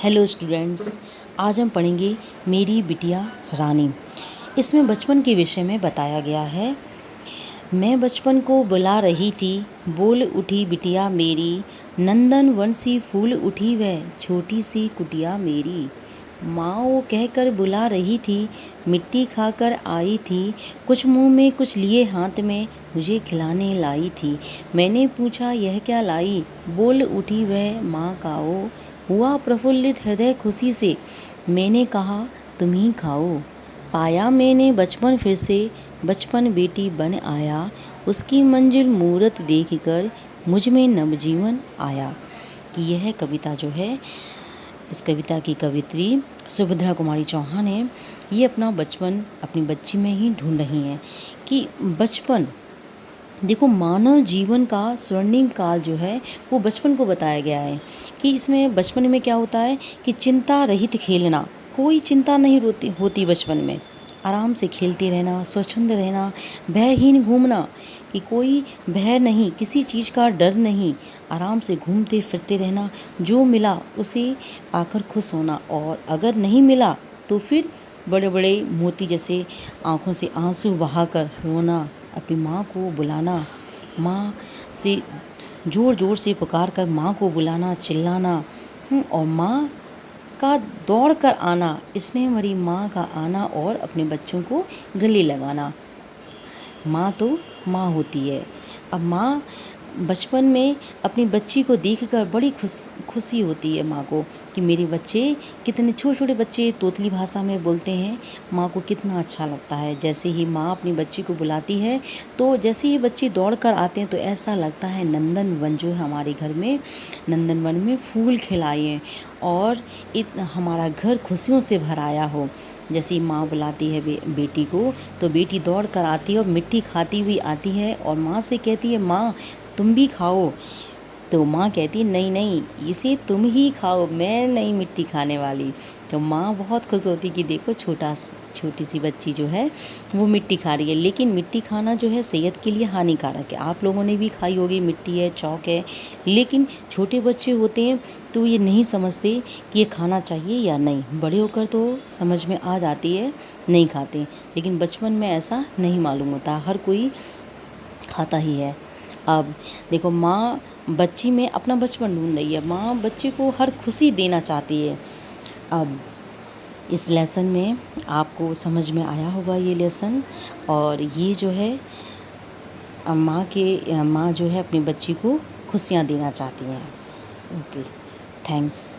Hello students, आज हम पढ़ेंगे मेरी बिटिया रानी। इसमें बचपन के विषय में बताया गया है। मैं बचपन को बुला रही थी, बोल उठी बिटिया मेरी, नंदन वन सी फूल उठी वह छोटी सी कुटिया मेरी। माँ वो कहकर बुला रही थी, मिट्टी खाकर आई थी, कुछ मुंह में कुछ लिए हाथ में मुझे खिलाने लाई थी। मैंने पूछा यह क्या लाई, बोल उठी वह माँ काओ। हुआ प्रफुल्लित हृदय खुशी से, मैंने कहा तुम ही खाओ। पाया मैंने बचपन फिर से, बचपन बेटी बन आया, उसकी मंजिल मूरत देखकर मुझ में नवजीवन आया। कि यह कविता जो है, इस कविता की कवित्री सुभद्रा कुमारी चौहान है। ये अपना बचपन अपनी बच्ची में ही ढूंढ रही हैं कि बचपन देखो, मानव जीवन का स्वर्णिम काल जो है वो बचपन को बताया गया है। कि इसमें बचपन में क्या होता है कि चिंता रहित खेलना, कोई चिंता नहीं होती बचपन में। आराम से खेलते रहना, स्वच्छंद रहना, भयहीन घूमना, कि कोई भय नहीं, किसी चीज़ का डर नहीं, आराम से घूमते फिरते रहना, जो मिला उसे पाकर खुश होना, और अगर नहीं मिला तो फिर बड़े बड़े मोती जैसे आँखों से आंसू बहाकर रोना, अपनी माँ को बुलाना, माँ से ज़ोर ज़ोर से पुकार कर माँ को बुलाना, चिल्लाना, और माँ का दौड़ कर आना, स्नेह भरी माँ का आना, और अपने बच्चों को गले लगाना। माँ तो माँ होती है। अब माँ बचपन में अपनी बच्ची को देखकर बड़ी खुशी होती है माँ को, कि मेरे बच्चे कितने छोटे छोटे बच्चे तोतली भाषा में बोलते हैं। माँ को कितना अच्छा लगता है। जैसे ही माँ अपनी बच्ची को बुलाती है तो जैसे ही बच्चे दौड़ कर आते हैं तो ऐसा लगता है नंदन वन जो है हमारे घर में, नंदन वन में फूल खिलाए हैं और हमारा घर खुशियों से भराया हो। जैसे ही माँ बुलाती है बेटी को, तो बेटी दौड़ कर आती है और मिट्टी खाती हुई आती है और माँ से कहती है माँ तुम भी खाओ। तो माँ कहती है नहीं नहीं, इसे तुम ही खाओ, मैं नहीं मिट्टी खाने वाली। तो माँ बहुत खुश होती कि देखो छोटी सी बच्ची जो है वो मिट्टी खा रही है। लेकिन मिट्टी खाना जो है सेहत के लिए हानिकारक है। आप लोगों ने भी खाई होगी, मिट्टी है, चौक है। लेकिन छोटे बच्चे होते हैं तो ये नहीं समझते कि ये खाना चाहिए या नहीं। बड़े होकर तो समझ में आ जाती है, नहीं खाते। लेकिन बचपन में ऐसा नहीं मालूम होता, हर कोई खाता ही है। अब देखो, माँ बच्ची में अपना बचपन ढूंढ रही है। माँ बच्चे को हर खुशी देना चाहती है। अब इस लेसन में आपको समझ में आया होगा ये लेसन। और ये जो है माँ जो है अपनी बच्ची को खुशियाँ देना चाहती है। Okay, thanks.